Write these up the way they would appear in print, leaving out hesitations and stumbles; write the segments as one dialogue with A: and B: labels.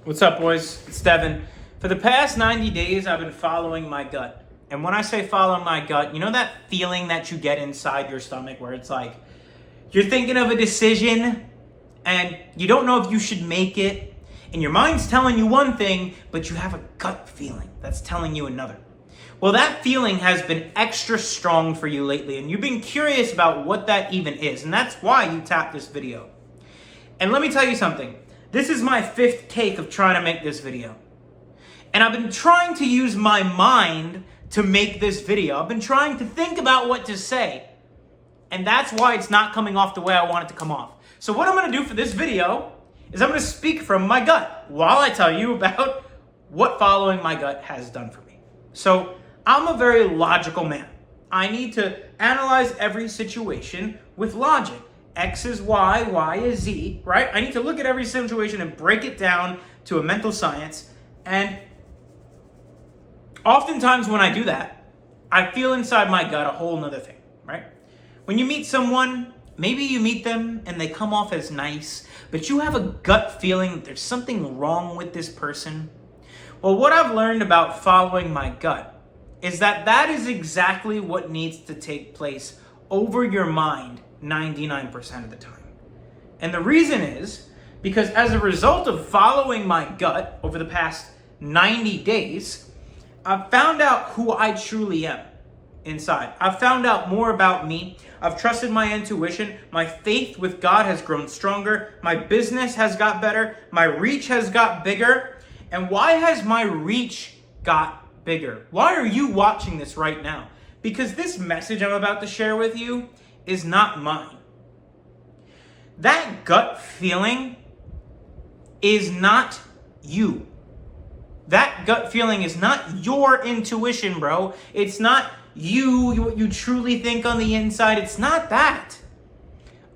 A: What's up, boys? It's Devin. For the past 90 days, I've been following my gut. And when I say following my gut, you know that feeling that you get inside your stomach where it's like you're thinking of a decision and you don't know if you should make it, and your mind's telling you one thing, but you have a gut feeling that's telling you another. Well, that feeling has been extra strong for you lately, and you've been curious about what that even is, and that's why you tapped this video. And let me tell you something. This is my 5th take of trying to make this video. And I've been trying to use my mind to make this video. I've been trying to think about what to say. And that's why it's not coming off the way I want it to come off. So what I'm going to do for this video is I'm going to speak from my gut while I tell you about what following my gut has done for me. So I'm a very logical man. I need to analyze every situation with logic. X is Y, Y is Z, right? I need to look at every situation and break it down to a mental science. And oftentimes when I do that, I feel inside my gut a whole nother thing, right? When you meet someone, maybe you meet them and they come off as nice, but you have a gut feeling that there's something wrong with this person. Well, what I've learned about following my gut is that that is exactly what needs to take place over your mind 99% of the time. And the reason is because as a result of following my gut over the past 90 days, I've found out who I truly am inside. I've found out more about me. I've trusted my intuition. My faith with God has grown stronger. My business has got better. My reach has got bigger. And why has my reach got bigger? Why are you watching this right now? Because this message I'm about to share with you is not mine. That gut feeling is not you. That gut feeling is not your intuition, bro. It's not you, what you truly think on the inside. It's not that.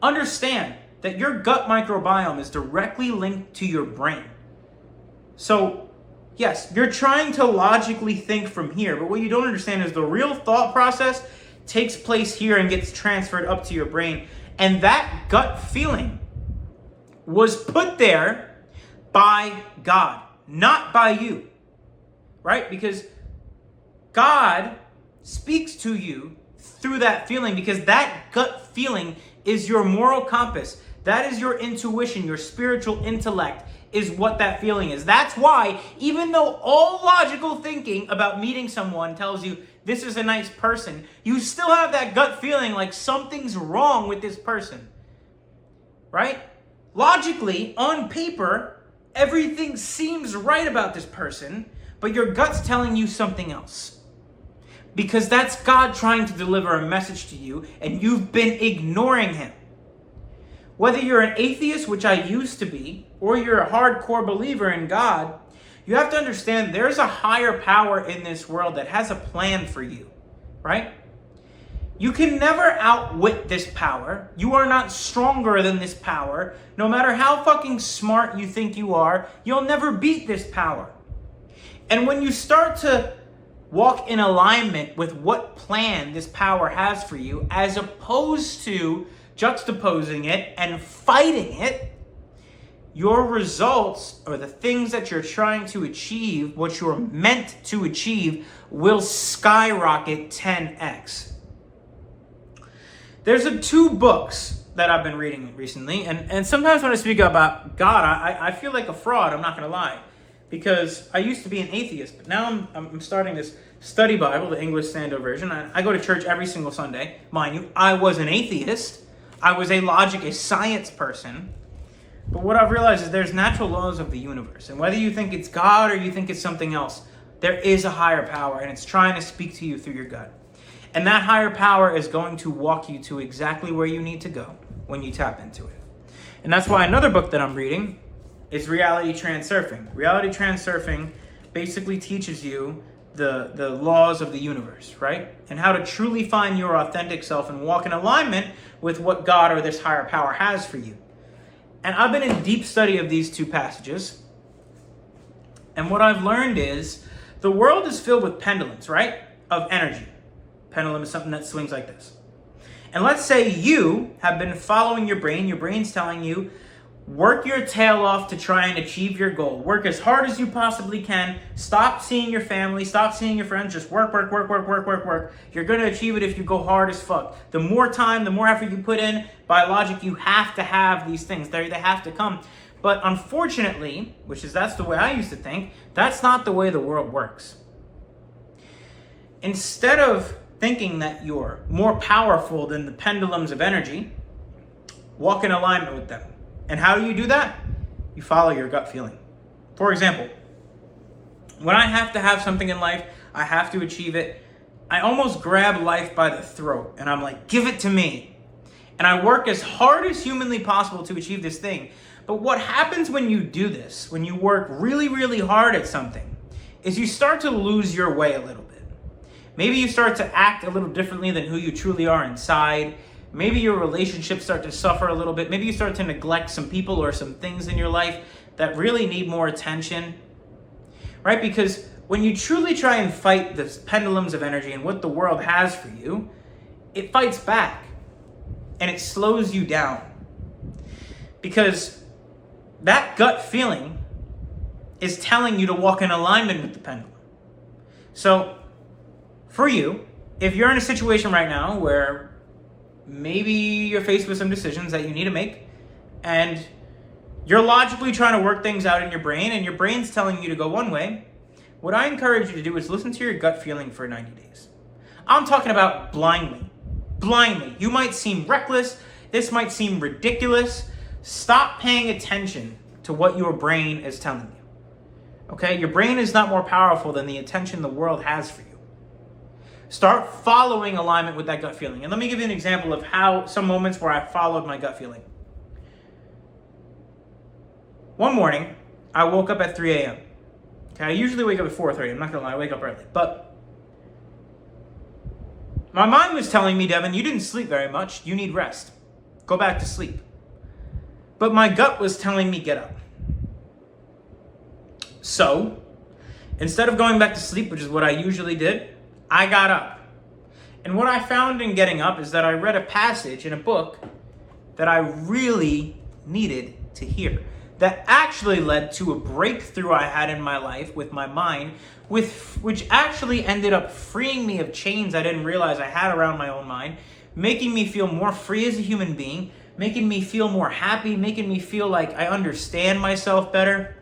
A: Understand that your gut microbiome is directly linked to your brain. So, yes, you're trying to logically think from here, but what you don't understand is the real thought process takes place here and gets transferred up to your brain. And that gut feeling was put there by God, not by you, right? Because God speaks to you through that feeling, because that gut feeling is your moral compass. That is your intuition, your spiritual intellect is what that feeling is. That's why, even though all logical thinking about meeting someone tells you this is a nice person, you still have that gut feeling like something's wrong with this person, right? Logically, on paper, everything seems right about this person, but your gut's telling you something else. Because that's God trying to deliver a message to you, and you've been ignoring him. Whether you're an atheist, which I used to be, or you're a hardcore believer in God, you have to understand there's a higher power in this world that has a plan for you, right? You can never outwit this power. You are not stronger than this power. No matter how fucking smart you think you are, you'll never beat this power. And when you start to walk in alignment with what plan this power has for you, as opposed to juxtaposing it and fighting it, your results, or the things that you're trying to achieve, what you're meant to achieve, will skyrocket 10x. There's 2 books that I've been reading recently, and sometimes when I speak about God, I feel like a fraud, I'm not going to lie, because I used to be an atheist, but now I'm starting this study Bible, the English Standard Version. I go to church every single Sunday. Mind you, I was an atheist. I was a science person. But what I've realized is there's natural laws of the universe. And whether you think it's God or you think it's something else, there is a higher power, and it's trying to speak to you through your gut. And that higher power is going to walk you to exactly where you need to go when you tap into it. And that's why another book that I'm reading is Reality Transurfing. Reality Transurfing basically teaches you the laws of the universe, right? And how to truly find your authentic self and walk in alignment with what God or this higher power has for you. And I've been in deep study of these 2 passages. And what I've learned is the world is filled with pendulums, right? Of energy. Pendulum is something that swings like this. And let's say you have been following your brain. Your brain's telling you Work your tail off to try and achieve your goal. Work as hard as you possibly can. Stop seeing your family. Stop seeing your friends. Just work, work, work, work, work, work, work. You're going to achieve it if you go hard as fuck. The more time, the more effort you put in, by logic, you have to have these things. They have to come. But unfortunately, that's the way I used to think, that's not the way the world works. Instead of thinking that you're more powerful than the pendulums of energy, walk in alignment with them. And how do you do that? You follow your gut feeling. For example, when I have to have something in life, I have to achieve it, I almost grab life by the throat and I'm like, give it to me. And I work as hard as humanly possible to achieve this thing. But what happens when you do this, when you work really, really hard at something, is you start to lose your way a little bit. Maybe you start to act a little differently than who you truly are inside. Maybe your relationships start to suffer a little bit. Maybe you start to neglect some people or some things in your life that really need more attention, right? Because when you truly try and fight the pendulums of energy and what the world has for you, it fights back and it slows you down. Because that gut feeling is telling you to walk in alignment with the pendulum. So for you, if you're in a situation right now where maybe you're faced with some decisions that you need to make, and you're logically trying to work things out in your brain, and your brain's telling you to go one way, what I encourage you to do is listen to your gut feeling for 90 days. I'm talking about blindly. Blindly. You might seem reckless. This might seem ridiculous. Stop paying attention to what your brain is telling you. Okay? Your brain is not more powerful than the attention the world has for you. Start following alignment with that gut feeling. And let me give you an example of how some moments where I followed my gut feeling. One morning, I woke up at 3 a.m. Okay, I usually wake up at 4:30. I'm not gonna lie, I wake up early. But my mind was telling me, Devin, you didn't sleep very much. You need rest. Go back to sleep. But my gut was telling me, get up. So, instead of going back to sleep, which is what I usually did, I got up. And what I found in getting up is that I read a passage in a book that I really needed to hear. That actually led to a breakthrough I had in my life with my mind, which actually ended up freeing me of chains I didn't realize I had around my own mind, making me feel more free as a human being, making me feel more happy, making me feel like I understand myself better.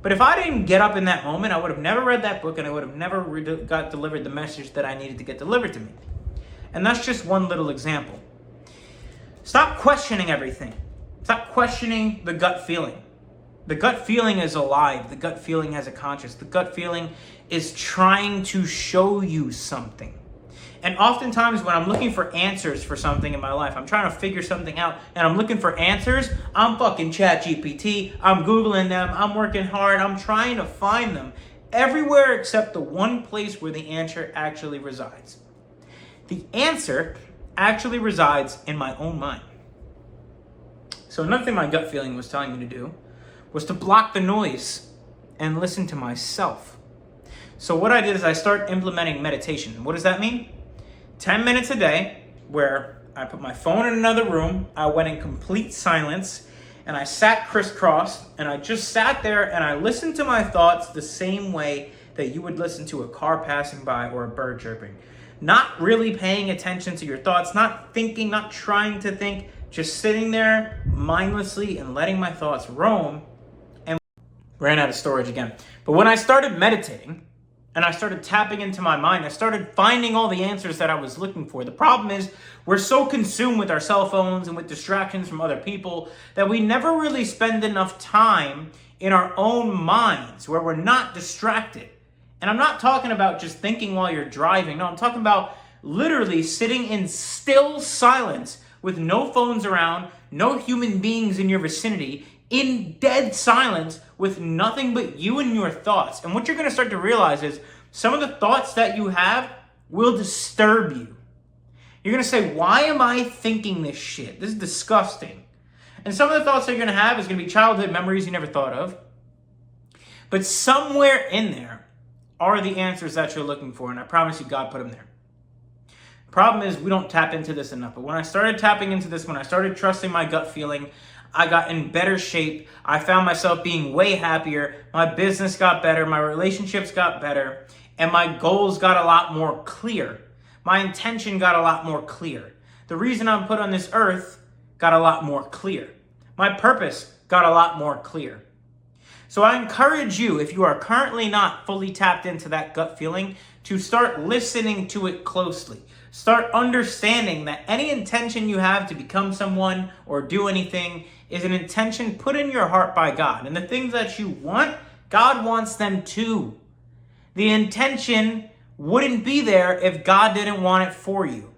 A: But if I didn't get up in that moment, I would have never read that book and I would have never got delivered the message that I needed to get delivered to me. And that's just one little example. Stop questioning everything. Stop questioning the gut feeling. The gut feeling is alive. The gut feeling has a conscience. The gut feeling is trying to show you something. And oftentimes when I'm looking for answers for something in my life, I'm trying to figure something out and I'm looking for answers, I'm fucking ChatGPT, I'm Googling them, I'm working hard, I'm trying to find them everywhere except the one place where the answer actually resides. The answer actually resides in my own mind. So another thing my gut feeling was telling me to do was to block the noise and listen to myself. So what I did is I started implementing meditation. What does that mean? 10 minutes a day where I put my phone in another room, I went in complete silence, and I sat crisscross, and I just sat there and I listened to my thoughts the same way that you would listen to a car passing by or a bird chirping. Not really paying attention to your thoughts, not thinking, not trying to think, just sitting there mindlessly and letting my thoughts roam, and ran out of storage again. But when I started meditating, and I started tapping into my mind, I started finding all the answers that I was looking for. The problem is we're so consumed with our cell phones and with distractions from other people that we never really spend enough time in our own minds where we're not distracted. And I'm not talking about just thinking while you're driving. No, I'm talking about literally sitting in still silence with no phones around, no human beings in your vicinity, in dead silence with nothing but you and your thoughts. And what you're going to start to realize is some of the thoughts that you have will disturb you. You're going to say, why am I thinking this shit? This is disgusting. And some of the thoughts that you're going to have is going to be childhood memories you never thought of. But somewhere in there are the answers that you're looking for. And I promise you, God put them there. Problem is we don't tap into this enough. But when I started tapping into this, when I started trusting my gut feeling, I got in better shape. I found myself being way happier. My business got better. My relationships got better. And my goals got a lot more clear. My intention got a lot more clear. The reason I'm put on this earth got a lot more clear. My purpose got a lot more clear. So I encourage you, if you are currently not fully tapped into that gut feeling, to start listening to it closely. Start understanding that any intention you have to become someone or do anything is an intention put in your heart by God. And the things that you want, God wants them too. The intention wouldn't be there if God didn't want it for you.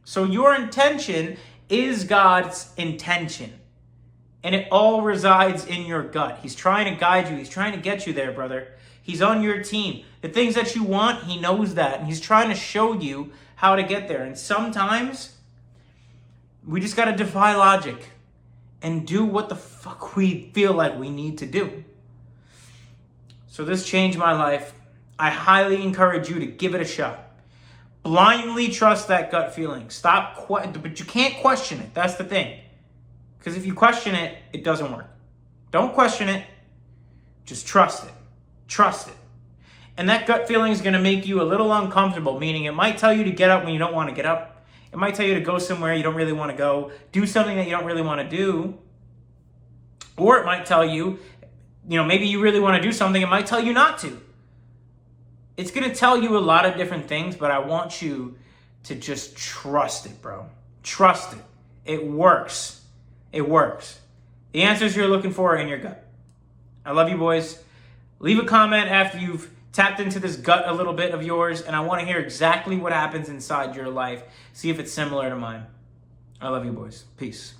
A: So your intention is God's intention. And it all resides in your gut. He's trying to guide you. He's trying to get you there, brother. He's on your team. The things that you want, he knows that. And he's trying to show you how to get there. And sometimes we just got to defy logic and do what the fuck we feel like we need to do. So this changed my life. I highly encourage you to give it a shot. Blindly trust that gut feeling. But you can't question it. That's the thing. Because if you question it, it doesn't work. Don't question it. Just trust it. Trust it. And that gut feeling is going to make you a little uncomfortable, meaning it might tell you to get up when you don't want to get up. It might tell you to go somewhere you don't really want to go, do something that you don't really want to do. Or it might tell you, maybe you really want to do something, it might tell you not to. It's going to tell you a lot of different things, but I want you to just trust it, bro. Trust it. It works. It works. The answers you're looking for are in your gut. I love you, boys. Leave a comment after you've tapped into this gut a little bit of yours, and I want to hear exactly what happens inside your life. See if it's similar to mine. I love you, boys. Peace.